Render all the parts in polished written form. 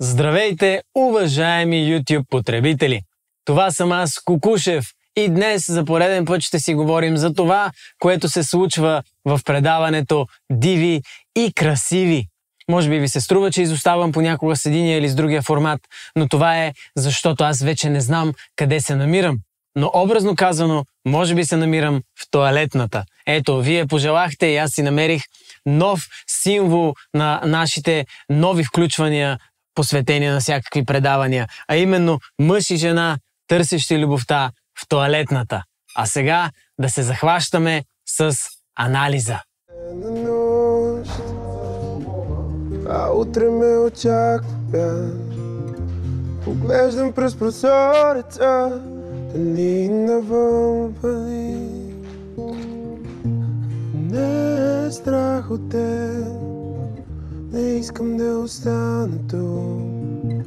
Здравейте, уважаеми YouTube потребители! Това съм аз, Кукушев, и днес за пореден път ще си говорим за това, което се случва в предаването Диви и красиви. Може би ви се струва, че изоставам понякога с единия или с другия формат, но това е защото аз вече не знам къде се намирам. Но образно казано, може би се намирам в тоалетната. Ето, вие пожелахте и аз си намерих нов символ на нашите нови включвания, посветени на всякакви предавания, а именно мъж и жена, търсещи любовта в тоалетната. А сега да се захващаме с анализа. А утре ме очаква. Поглеждам през прозореца, дали навън вали. Не е страх от теб, не искам да остана тук.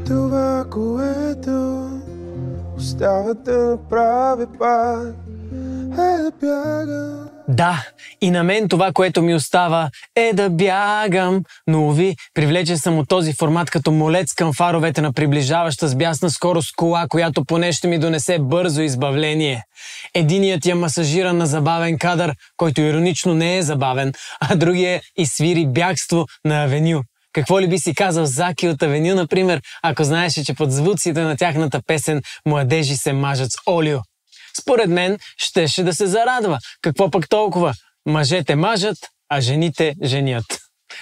Това, което остава да направя пак, е да бягам. Да, и на мен това, което ми остава, е да бягам. Но, уви, привлечен съм от този формат като молец към фаровете на приближаваща с бясна скорост кола, която поне ще ми донесе бързо избавление. Единият я масажира на забавен кадър, който иронично не е забавен, а другия изсвири бягство на Авеню. Какво ли би си казал Заки от Авеню, например, ако знаеше, че под звуците на тяхната песен младежи се мажат с олио? Според мен щеше да се зарадва. Какво пък толкова? Мъжете мажат, а жените женят.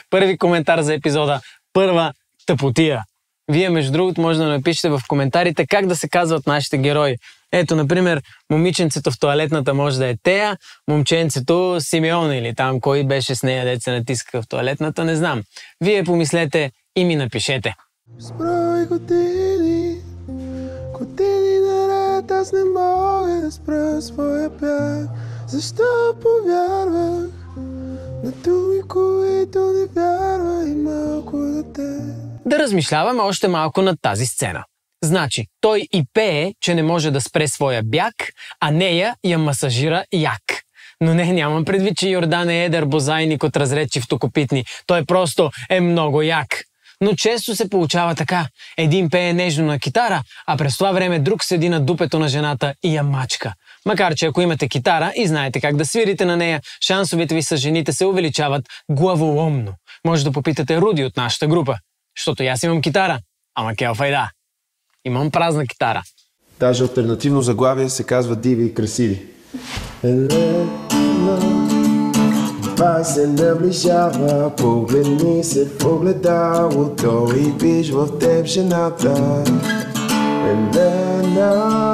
Първи коментар за епизода. Първа тъпотия. Вие, между другото, може да напишете в коментарите как да се казват нашите герои. Ето, например, момиченцето в тоалетната може да е Тея, момченцето Симеон или там кой беше с нея, деца натиска в тоалетната, не знам. Вие помислете и ми напишете. Сброй години наред, аз не мога да спра своя бяг. Защо повярвах на думи, които не вярва и малко дете? Да размишляваме още малко над тази сцена. Значи, той и пее, че не може да спре своя бяг, а нея я масажира як. Но не, нямам предвид, че Йордан е едър бозайник от разречи втокопитни. Той просто е много як. Но често се получава така. Един пее нежно на китара, а през това време друг седи на дупето на жената и я мачка. Макар че ако имате китара и знаете как да свирите на нея, шансовете ви с жените се увеличават главоломно. Може да попитате Руди от нашата група. Защото аз имам китара. Ама келфайда. Имам празна китара. Даже алтернативно заглавие се казва Диви и красиви. Пай се наближава, погледни се в огледалото и виж в теб жената. Елена,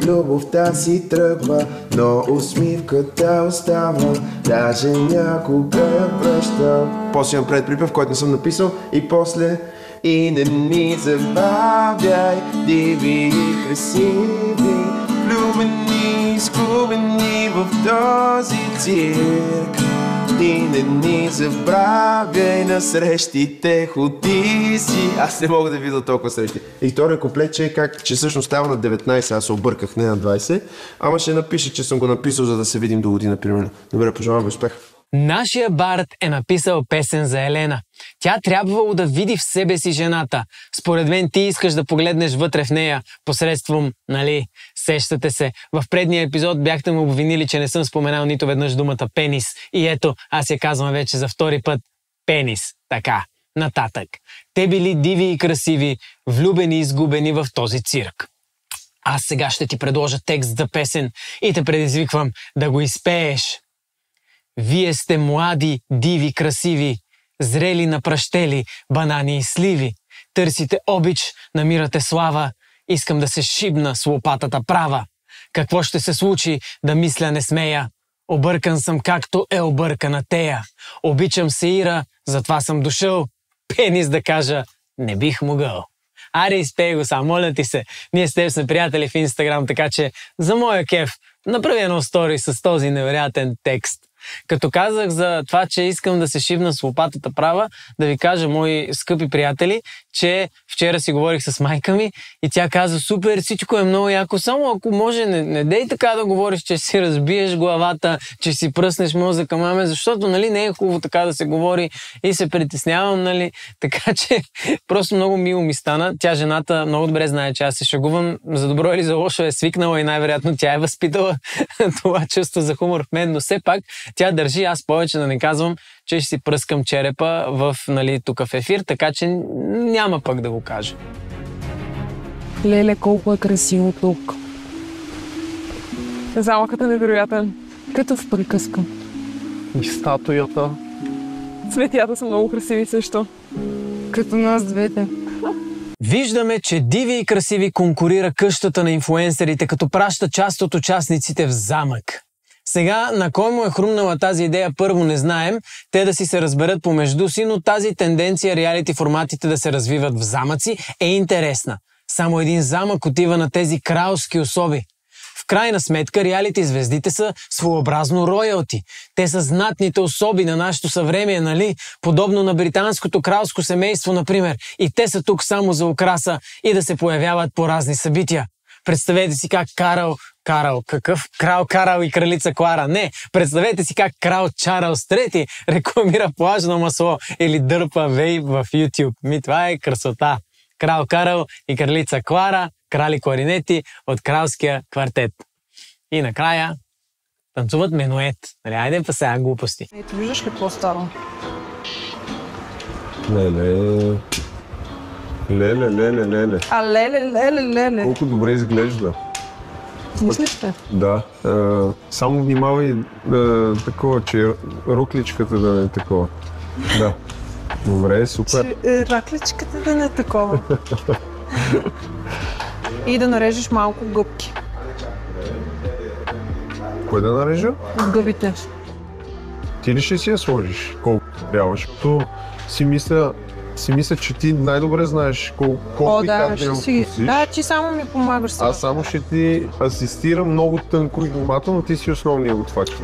любовта си тръгва, но усмивката остава, даже някога я връща. После имам предприпев, който не съм написал, и после и не ми забавяй, диви и красиви, влюбени, изгубени в този цирк. И не ни забравяй, на срещите ходи си. Аз не мога да видя толкова срещи. И втория куплет, че всъщност става на 19, аз се обърках, не на 20. Ама ще напиша, че съм го написал, за да се видим до година, примерно. Добре, пожелавам ви успех. Нашия Барт е написал песен за Елена. Тя трябвало да види в себе си жената. Според мен ти искаш да погледнеш вътре в нея посредством, нали, сещате се. В предния епизод бяхте ме обвинили, че не съм споменал нито веднъж думата пенис. И ето, аз я казвам вече за втори път. Пенис. Така, нататък. Те били диви и красиви, влюбени и изгубени в този цирк. Аз сега ще ти предложа текст за песен и те предизвиквам да го изпееш. Вие сте млади, диви, красиви, зрели напръщели, банани и сливи. Търсите обич, намирате слава, искам да се шибна с лопатата права. Какво ще се случи, да мисля не смея? Объркан съм, както е объркана тея. Обичам се Ира, затова съм дошъл. Пенис да кажа, не бих могъл. Аре, изпей го сам, моля ти се. Ние с теб сме приятели в Инстаграм, така че за моя кеф направи едно стори с този невероятен текст. Като казах за това, че искам да се шибна с лопатата права, да ви кажа, мои скъпи приятели, че вчера си говорих с майка ми и тя каза: супер, всичко е много яко, само ако може не дей така да говориш, че си разбиеш главата, че си пръснеш мозъка, маме, защото, нали, не е хубаво така да се говори и се притеснявам, нали, така че просто много мило ми стана. Тя, жената, много добре знае, че аз се шегувам, за добро или за лошо е свикнала и най-вероятно тя е възпитала това чувство за хумор в мен, но все пак тя държи аз повече да не казвам, че ще си пръскам черепа в, нали, тук в ефир, така че няма пък да го кажа. Леле, колко е красиво тук. Замъкът е невероятен. Като в приказка. И статуята. Цветята са много красиви също. Като нас двете. Виждаме, че Диви и Красиви конкурира къщата на инфлуенсерите, като праща част от участниците в замък. Сега, на кой му е хрумнала тази идея, първо не знаем, те да си се разберат помежду си, но тази тенденция реалити форматите да се развиват в замъци е интересна. Само един замък отива на тези кралски особи. В крайна сметка, реалити звездите са своеобразно роялти. Те са знатните особи на нашето съвремие, нали? Подобно на британското кралско семейство, например. И те са тук само за украса и да се появяват по разни събития. Представете си как крал Карл и кралица Клара. Не, представете си как крал Чарлз III рекламира плажно масло или дърпа вейп в YouTube. Това е красота. Крал Карл и кралица Клара, крали кларинети от кралския квартет. И накрая танцуват менует. Айде па сега глупости. Ето, виждаш какво става? Леле. А, леле. Колко добре изглежда. Мислиш ли? Да. Само внимавай такова, че рокличката да не е такова. Да. Добре, супер. Ракличката да не е такова. И да нарежеш малко гъбки. Кой да нарежа? Гъбите. Ти ли ще си я сложиш? Колко трябва? Защото си мисля, че ти най-добре знаеш колко и как да я вкусиш. Да, ти само ми помагаш сега. Аз само ще ти асистирам много тънко и внимателно, ти си основният от факта.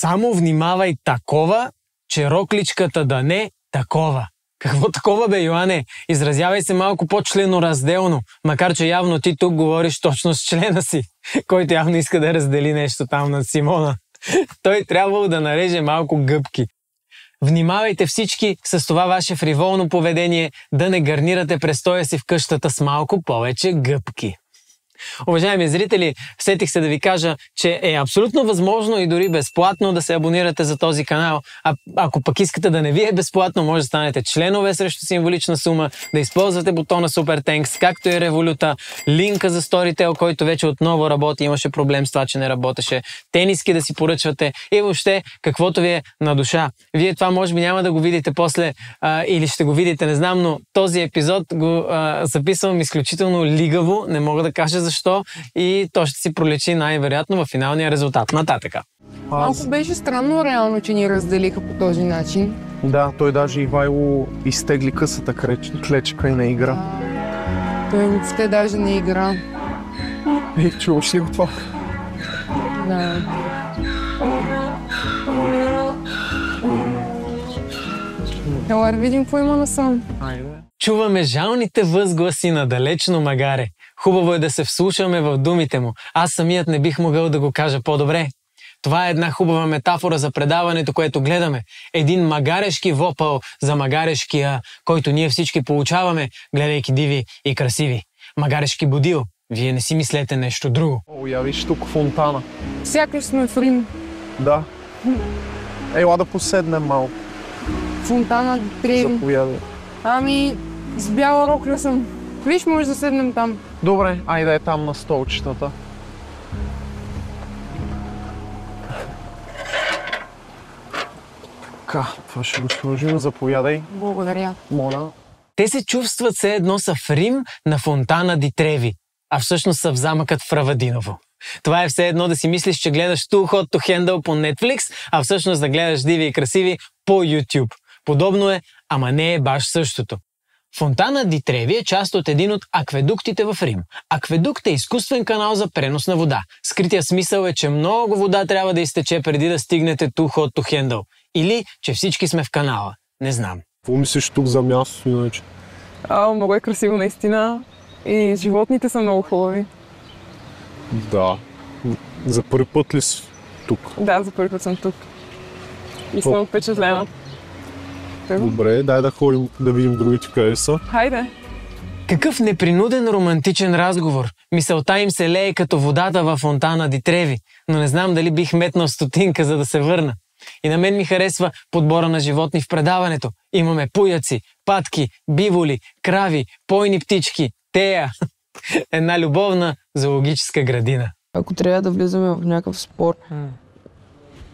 Само внимавай такова, че рокличката да не такова. Какво такова, бе, Йоане? Изразявай се малко по-членоразделно, макар че явно ти тук говориш точно с члена си, който явно иска да раздели нещо там на Симона. Той трябвало да нареже малко гъбки. Внимавайте всички с това ваше фриволно поведение да не гарнирате престоя си в къщата с малко повече гъбки. Уважаеми зрители, сетих се да ви кажа, че е абсолютно възможно и дори безплатно да се абонирате за този канал. А ако пък искате да не ви е безплатно, може да станете членове срещу символична сума, да използвате бутона Super Thanks, както и Революта, линка за Storytel, който вече отново работи, имаше проблем с това, че не работеше, тениски да си поръчвате и въобще каквото ви е на душа. Вие това може би няма да го видите после или ще го видите, не знам, но този епизод го записвам изключително лигаво, не мога да кажа защо и то ще си проличи най-вероятно в финалния резултат. Нататъка. Малко беше странно реално, че ни разделиха по този начин. Да, той даже Ивайло изтегли късата клечка и не игра. Той въобще даже не игра. Чуваш ли го това? Да. Ела да видим какво има насам. Чуваме жалните възгласи на далечно магаре. Хубаво е да се вслушаме в думите му. Аз самият не бих могъл да го кажа по-добре. Това е една хубава метафора за предаването, което гледаме. Един магарешки вопъл за магарешкия, който ние всички получаваме, гледайки Диви и Красиви. Магарешки будил. Вие не си мислете нещо друго. О, я виж тук фонтана. Сякаш сме в Рим. Да. Ела да поседнем малко. Фонтана Треви. Заповядай. Ами, с бяла рокля съм. Виж, може да седнем там. Добре, айде е там на столчетата. Така, това ще го сложим. Заповядай. Благодаря. Моля. Те се чувстват все едно са в Рим на Фонтана ди Треви, а всъщност са в замъкът в Равадиново. Това е все едно да си мислиш, че гледаш Too Hot to Handle по Netflix, а всъщност да гледаш Диви и Красиви по YouTube. Подобно е, ама не е баш същото. Фонтана ди Треви е част от един от акведуктите в Рим. Акведукт е изкуствен канал за пренос на вода. Скрития смисъл е, че много вода трябва да изтече преди да стигнете too hot to handle. Или, че всички сме в канала. Не знам. Какво мислиш тук за мястото иначе? Много е красиво наистина и животните са много хубави. Да. За първи път ли си тук? Да, за първи път съм тук. И съм впечатлена. Добре, дай да ходим да видим другите къде са. Хайде! Какъв непринуден романтичен разговор. Мисълта им се лее като водата във Фонтана ди Треви, но не знам дали бих метнал стотинка, за да се върна. И на мен ми харесва подбора на животни в предаването. Имаме пуяци, патки, биволи, крави, пойни птички, тея. Една любовна зоологическа градина. Ако трябва да влизаме в някакъв спор,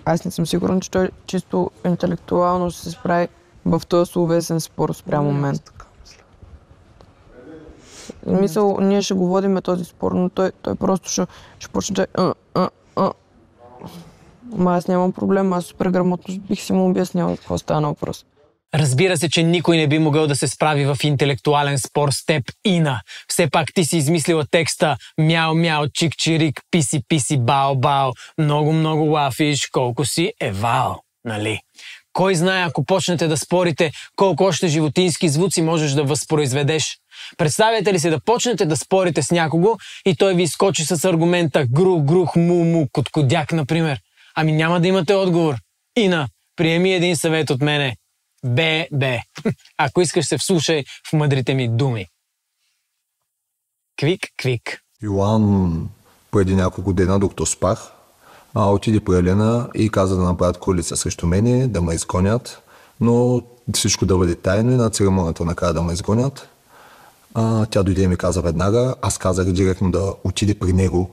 аз не съм сигурен, че той чисто интелектуално ще се справи в този словесен спор спрямо мен. Мисъл, ние ще го водиме този спор, но той просто ще почне да аз нямам проблем, аз супер грамотно бих си му обяснял какво стана въпрос. Разбира се, че никой не би могъл да се справи в интелектуален спор с теб, Ина. Все пак ти си измислила текста мяу-мяу, чик-чирик, писи-писи, бао-бао, много-много лафиш, колко си евал, нали? Кой знае, ако почнете да спорите, колко още животински звуци можеш да възпроизведеш. Представяте ли се да почнете да спорите с някого и той ви изкочи с аргумента грух, грух, му, коткодяк, например? Ами няма да имате отговор. Ина, приеми един съвет от мене. Бе. Ако искаш, се вслушай в мъдрите ми думи. Квик. Йоан преди няколко дена, докато спах, отиде при Елена и каза да направят коалиция срещу мене, да ме изгонят, но всичко да бъде тайно и на церемонията накрая да ме изгонят. Тя дойде и ми каза веднага, аз казах директно да отиде при него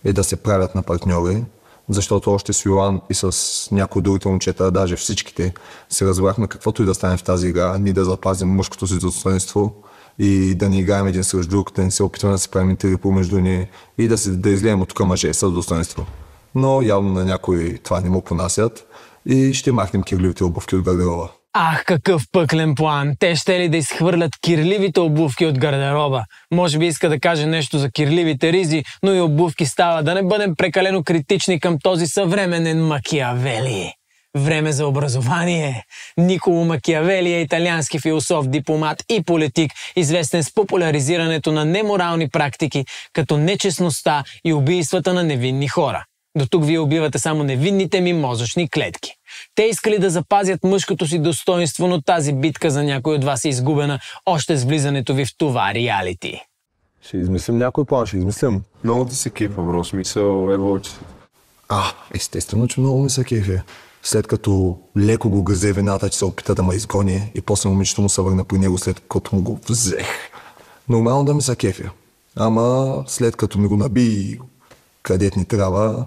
и да се правят на партньори, защото още с Йоан и с някои другите момчета, даже всичките, се разбрахме каквото и да стане в тази игра, ние да запазим мъжкото си достоинство и да не играем един срещу друг, да не се опитваме да се правим интриги помежду ни и да излеем от тук мъже с достоинство. Но явно на някой това не му понасят и ще махнем кирливите обувки от гардероба. Ах, какъв пъклен план! Те ще ли да изхвърлят кирливите обувки от гардероба? Може би иска да каже нещо за кирливите ризи, но и обувки става. Да не бъдем прекалено критични към този съвременен Макиавели. Време за образование. Николо Макиавели е италиански философ, дипломат и политик, известен с популяризирането на неморални практики, като нечестността и убийствата на невинни хора. До тук вие убивате само невинните ми мозъчни клетки. Те искали да запазят мъжкото си достоинство, но тази битка за някой от вас е изгубена още с влизането ви в това реалити. Ще измислим някой план, ще измислим. Много ти се кефа, бро, смисъл, че... Естествено, че много ми се кефи. След като леко го гъзе вината, че се опита да ме изгони и после момичето му се върна при него, след като му го взех. Нормално да ми се кефи. Ама след като ми го наби където ни трябва,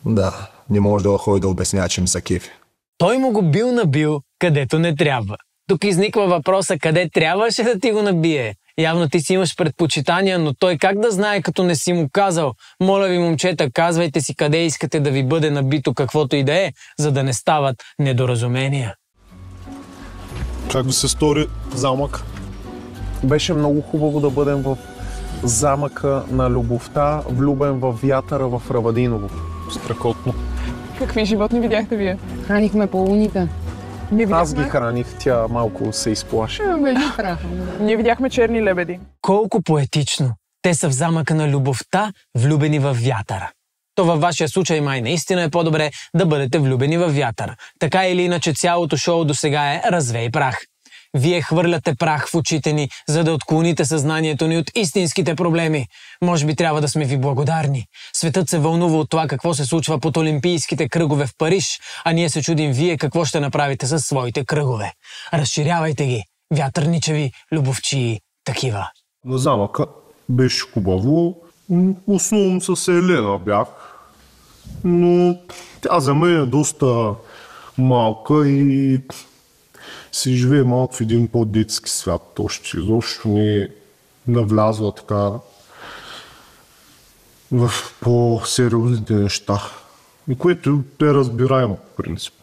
да, не може да ходи да обяснява, че ми са кефи. Той му го бил набил, където не трябва. Тук изниква въпроса, къде трябваше да ти го набие. Явно ти си имаш предпочитания, но той как да знае, като не си му казал? Моля ви, момчета, казвайте си къде искате да ви бъде набито каквото и да е, за да не стават недоразумения. Как ви се стори замък? Беше много хубаво да бъдем в замъка на любовта, влюбен в вятъра в Равадиново. Страхотно. Какви животни видяхте вие? Хранихме по луните. Аз ги храних, тя малко се изплаши. Ние видяхме черни лебеди. Колко поетично! Те са в замъка на любовта, влюбени в вятъра. То във вашия случай май наистина е по-добре да бъдете влюбени в вятъра. Така или иначе цялото шоу досега е развей прах. Вие хвърляте прах в очите ни, за да отклоните съзнанието ни от истинските проблеми. Може би трябва да сме ви благодарни. Светът се вълнува от това какво се случва под олимпийските кръгове в Париж, а ние се чудим вие какво ще направите със своите кръгове. Разширявайте ги, вятърничеви, любовчии, такива. На замъка беше хубаво. Основно с Елена бях. Но тя за мен е доста малка и се живее малко в един по-детски свят. Още изобщо не навлязва така в по-сериозните неща. И което е разбираемо, в принцип.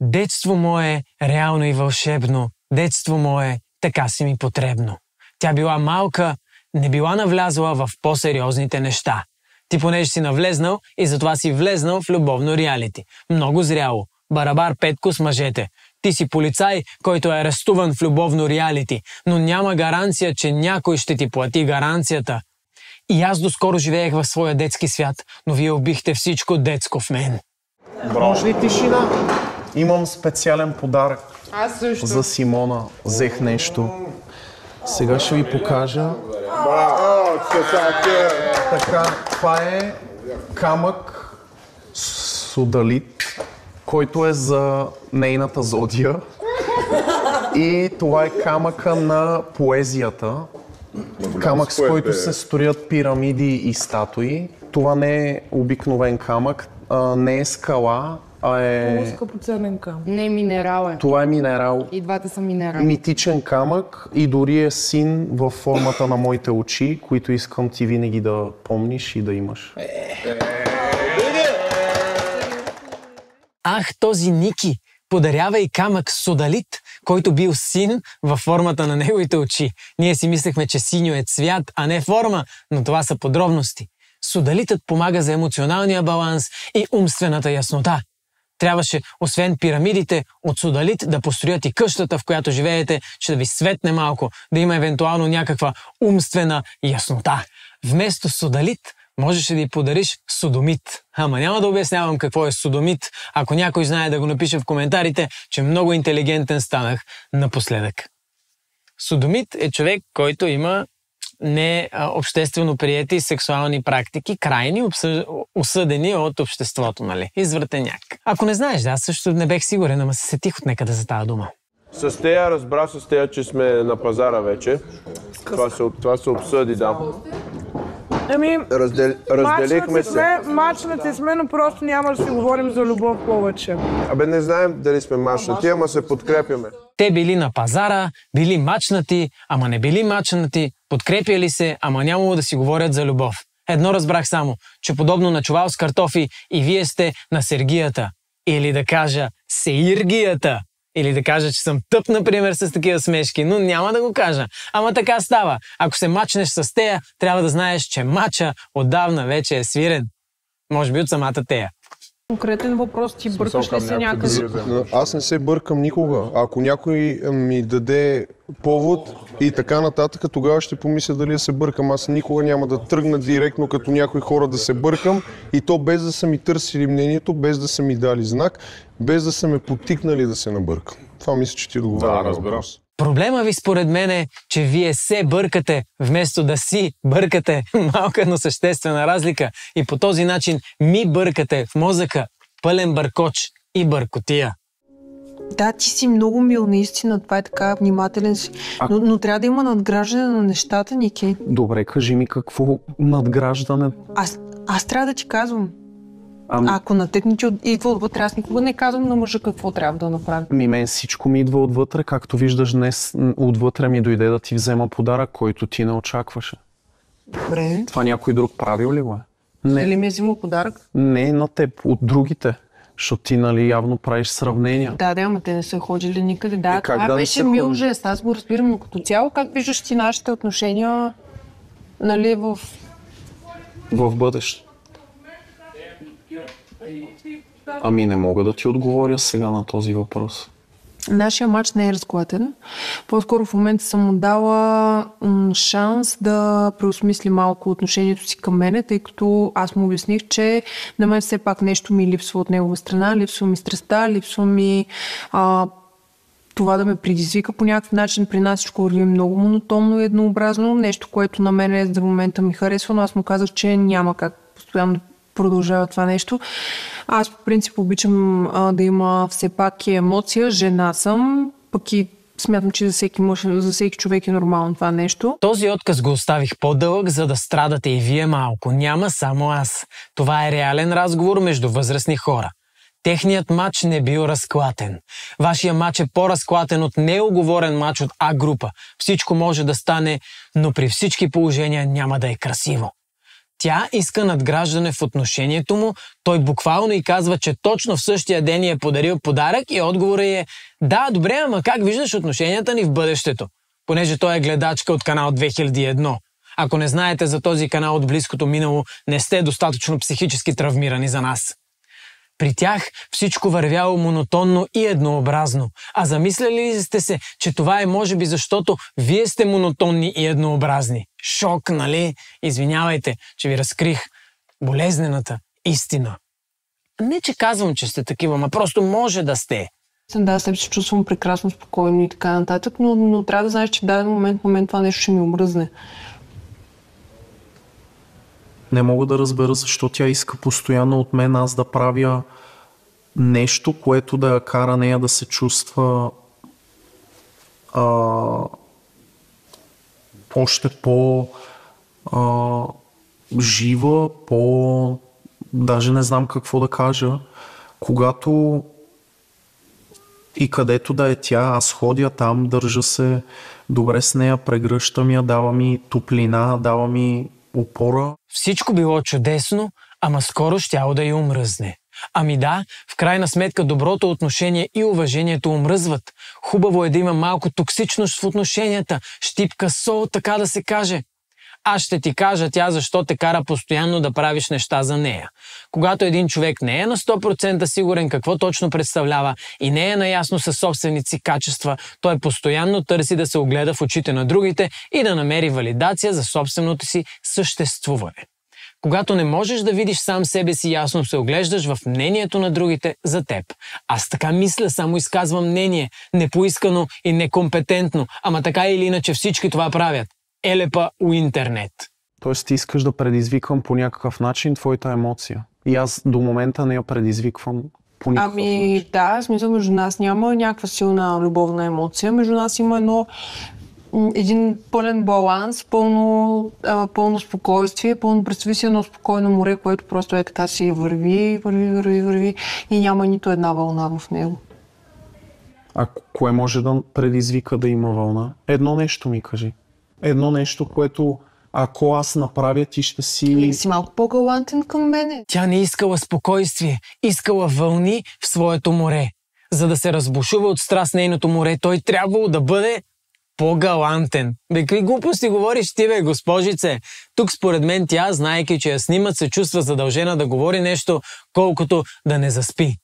Детство мое реално и вълшебно. Детство мое така си ми потребно. Тя била малка, не била навлязла в по-сериозните неща. Ти понеже си навлезнал и затова си влезнал в любовно реалити. Много зряло. Барабар Петко с мъжете. Ти си полицай, който е арестуван в любовно реалити, но няма гаранция, че някой ще ти плати гаранцията. И аз доскоро живеех в своя детски свят, но вие убихте всичко детско в мен. Може ли тишина? Имам специален подарък. Аз също. За Симона. Взех нещо. Сега ще ви покажа. Така, това е камък судалит, който е за нейната зодия. И това е камъка на поезията. Камък, с който се строят пирамиди и статуи. Това не е обикновен камък, не е скала, а е... Скъпоценен камък. Не, минерал е. Това е минерал. И двата са минерали. Митичен камък и дори е син във формата на моите очи, които искам ти винаги да помниш и да имаш. Ах, този Ники подарява и камък судалит, който бил син във формата на неговите очи. Ние си мислехме, че синьо е цвят, а не форма, но това са подробности. Судалитът помага за емоционалния баланс и умствената яснота. Трябваше, освен пирамидите, от судалит да построят и къщата, в която живеете, че да ви светне малко, да има евентуално някаква умствена яснота. Вместо судалит можеше да й подариш содомит. Ама няма да обяснявам какво е содомит. Ако някой знае, да го напише в коментарите, че много интелигентен станах напоследък. Содомит е човек, който има не обществено приети сексуални практики, крайни, осъдени от обществото, нали? Извратеняк. Ако не знаеш, аз също не бех сигурен, ама се сетих от некъде за тази дума. С тея разбра с тея, че сме на пазара вече. Това се обсъди, да. Ами, Разделихме се. Мачнати сме, но просто няма да си говорим за любов повече. Абе, не знаем дали сме мачнати, ама се подкрепяме. Те били на пазара, били мачнати, ама не били мачнати, подкрепяли се, ама нямало да си говорят за любов. Едно разбрах само, че подобно на чувал с картофи и вие сте на сергията. Или да кажа сеиргията. Или да кажа, че съм тъп, например, с такива смешки, но няма да го кажа. Ама така става. Ако се мачнеш с тея, трябва да знаеш, че мача отдавна вече е свирен. Може би от самата тея. Конкретен въпрос, ти бъркаш ли се някъде? Аз не се бъркам никога. Ако някой ми даде повод и така нататък, тогава ще помисля дали да се бъркам. Аз никога няма да тръгна директно като някои хора да се бъркам и то без да са ми търсили мнението, без да са ми дали знак, без да са ме потикнали да се набъркам. Това мисля, че ти договаря на въпрос. Проблема ви според мен е, че вие се бъркате, вместо да си бъркате. Малка, но съществена разлика. И по този начин ми бъркате в мозъка. Пълен бъркоч и бъркотия. Да, ти си много мил, наистина, това е така, внимателен си. Но трябва да има надграждане на нещата, Ники. Добре, кажи ми какво надграждане. Аз трябва да ти казвам. Ако на теб не ти идва отвътре, аз никога не казвам на мъжа какво трябва да направи. Мен всичко ми идва отвътре, както виждаш днес, отвътре ми дойде да ти взема подарък, който ти не очакваше. Добре. Това някой друг правил ли го е? Не. Дали ми е взимал подарък? Не на теб, от другите. Защото ти, нали, явно правиш сравнения. Да, ама те не са ходили никъде. Да, това да беше мил жест, аз го разбирам, но като цяло, как виждаш ти нашите отношения, нали, в бъдеще? Ами не мога да ти отговоря сега на този въпрос. Нашия мач не е разклатен. По-скоро в момента съм му дала шанс да преосмисли малко отношението си към мене, тъй като аз му обясних, че на мен все пак нещо ми липсва от негова страна, липсва ми страстта, липсва ми това да ме предизвика по някакъв начин. При нас всичко върви много монотонно и еднообразно. Нещо, което на мен за момента ми харесва, но аз му казах, че няма как постоянно да продължава това нещо. Аз по принцип обичам да има все пак и емоция. Жена съм, пък и смятам, че за всеки човек е нормално това нещо. Този отказ го оставих по-дълъг, за да страдате и вие малко. Няма само аз. Това е реален разговор между възрастни хора. Техният мач не бил разклатен. Вашия мач е по-разклатен от неуговорен мач от А-група. Всичко може да стане, но при всички положения няма да е красиво. Тя иска надграждане в отношението му, той буквално и казва, че точно в същия ден е подарил подарък и отговорът е: да, добре, ама как виждаш отношенията ни в бъдещето? понеже той е гледачка от канал 2001. Ако не знаете за този канал от близкото минало, не сте достатъчно психически травмирани за нас. При тях всичко вървяло монотонно и еднообразно. А замисляли ли сте се, че това е може би защото вие сте монотонни и еднообразни? Шок, нали? Извинявайте, че ви разкрих болезнената истина. Не, че казвам, че сте такива, ма просто може да сте. Да, себе се чувствам прекрасно, спокойно и така нататък, но трябва да знаеш, че в даден момент това нещо ще ми омръзне. Не мога да разбера защо тя иска постоянно от мен аз да правя нещо, което да я кара нея да се чувства още по-жива, даже не знам какво да кажа. Когато и където да е тя, аз ходя там, държа се добре с нея, прегръщам я, дава ми топлина, дава ми опора. Всичко било чудесно, ама скоро щяло да й омръзне. Ами да, в крайна сметка доброто отношение и уважението омръзват. Хубаво е да има малко токсичност в отношенията, щипка сол, така да се каже. Аз ще ти кажа тя защо те кара постоянно да правиш неща за нея. Когато един човек не е на 100% сигурен какво точно представлява и не е наясно със собствените си качества, той постоянно търси да се огледа в очите на другите и да намери валидация за собственото си съществуване. Когато не можеш да видиш сам себе си ясно, се оглеждаш в мнението на другите за теб. Аз така мисля, само изказвам мнение, непоискано и некомпетентно, ама така или иначе всички това правят. Елепа у интернет. Тоест ти искаш да предизвиквам по някакъв начин твоята емоция. И аз до момента не я предизвиквам по никакъв начин. Да, в смисъл между нас няма някаква силна любовна емоция. Между нас има един пълен баланс, пълно спокойствие, представи си едно спокойно море, което просто е така си върви и няма нито една вълна в него. А кое може да предизвика да има вълна? Едно нещо ми кажи. Едно нещо, което ако аз направя, ти ще си... Си малко по-галантен към мене. Тя не искала спокойствие, искала вълни в своето море. За да се разбушува от страст нейното море, той трябвало да бъде по-галантен. Какви глупости говориш ти, госпожице? Тук според мен тя, знаейки, че я снимат, се чувства задължена да говори нещо, колкото да не заспи.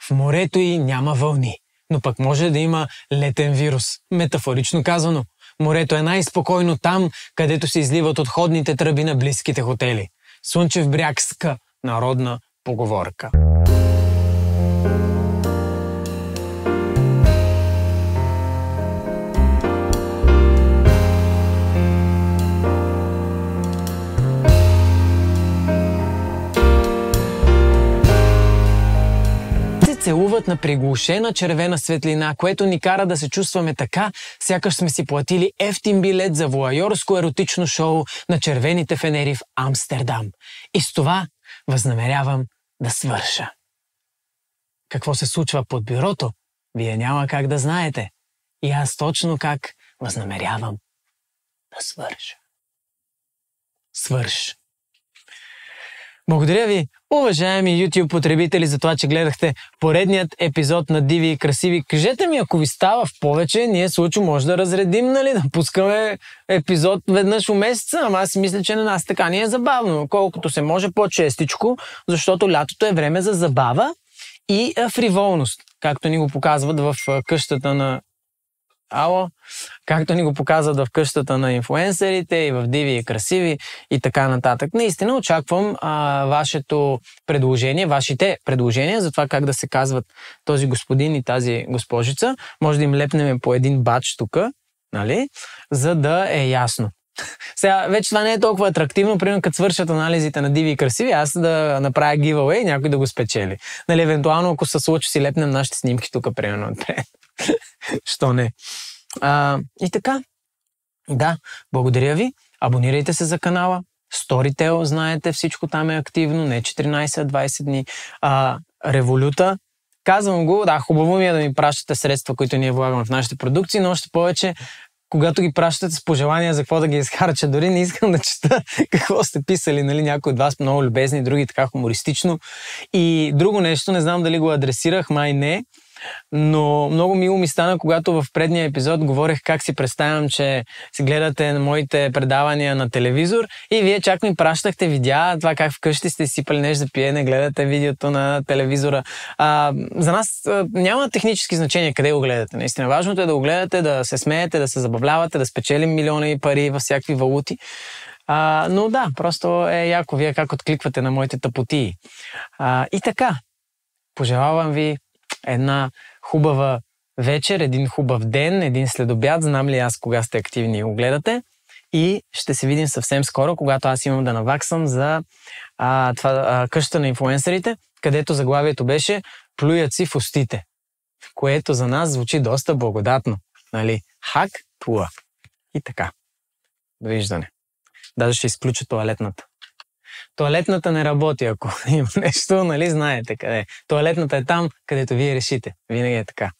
В морето й няма вълни, но пък може да има летен вирус, метафорично казано. Морето е най-спокойно там, където се изливат отходните тръби на близките хотели. Слънчев брягска народна поговорка. Целуват на приглушена червена светлина, което ни кара да се чувстваме така, сякаш сме си платили ефтин билет за вуайорско еротично шоу на червените фенери в Амстердам. И с това възнамерявам да свърша. Какво се случва под бюрото, вие няма как да знаете. И аз точно как възнамерявам да свърша. Свърш. Благодаря ви, уважаеми YouTube потребители, за това, че гледахте поредният епизод на Диви и красиви. Кажете ми, ако ви става в повече, ние случайно може да разредим, нали, да пускаме епизод веднъж в месеца, ама аз си мисля, че на нас така ни е забавно, колкото се може по-честичко, защото лятото е време за забава и фриволност, както ни го показват в къщата на... както ни го показват в къщата на инфлуенсърите и в Диви и красиви и така нататък. Наистина очаквам вашите предложения за това как да се казват този господин и тази госпожица. Може да им лепнем по един бадж тук, нали? За да е ясно. Сега, вече това не е толкова атрактивно, примерно като свършат анализите на Диви и красиви, аз да направя giveaway и някой да го спечели. Нали, евентуално, ако се случи, си лепнем нашите снимки тук, примерно, отпред. Що не? И така. Да, благодаря ви. Абонирайте се за канала. Storytel, знаете, всичко там е активно. Не 14, а 20 дни. Революта. Казвам го, да, хубаво ми е да ми пращате средства, които ние влагаме в нашите продукции, но още повече, когато ги пращате с пожелания за какво да ги изхарча, дори не искам да чета какво сте писали, нали, някои от вас много любезни, други така хумористично. И друго нещо, не знам дали го адресирах, май не. Но много мило ми стана, когато в предния епизод говорех как си представям, че си гледате на моите предавания на телевизор и вие чак ми пращахте видеа, това как вкъщи сте сипали нещо за пиене, гледате видеото на телевизора. За нас няма технически значение къде го гледате. Наистина важното е да го гледате, да се смеете, да се забавлявате, да спечелим милиони пари във всякакви валути. Но да, просто е яко вие как откликвате на моите тъпотии. И така, пожелавам ви една хубава вечер, един хубав ден, един следобяд. Знам ли аз кога сте активни и го гледате. И ще се видим съвсем скоро, когато аз имам да наваксам за къщата на инфлуенсърите, където заглавието беше "Плюят си в устите", което за нас звучи доста благодатно. Нали? Хак плюа. И така. Довиждане. Даже ще изключа тоалетната. Тоалетната не работи, ако има нещо, нали, знаете къде. Тоалетната е там, където вие решите. Винаги е така.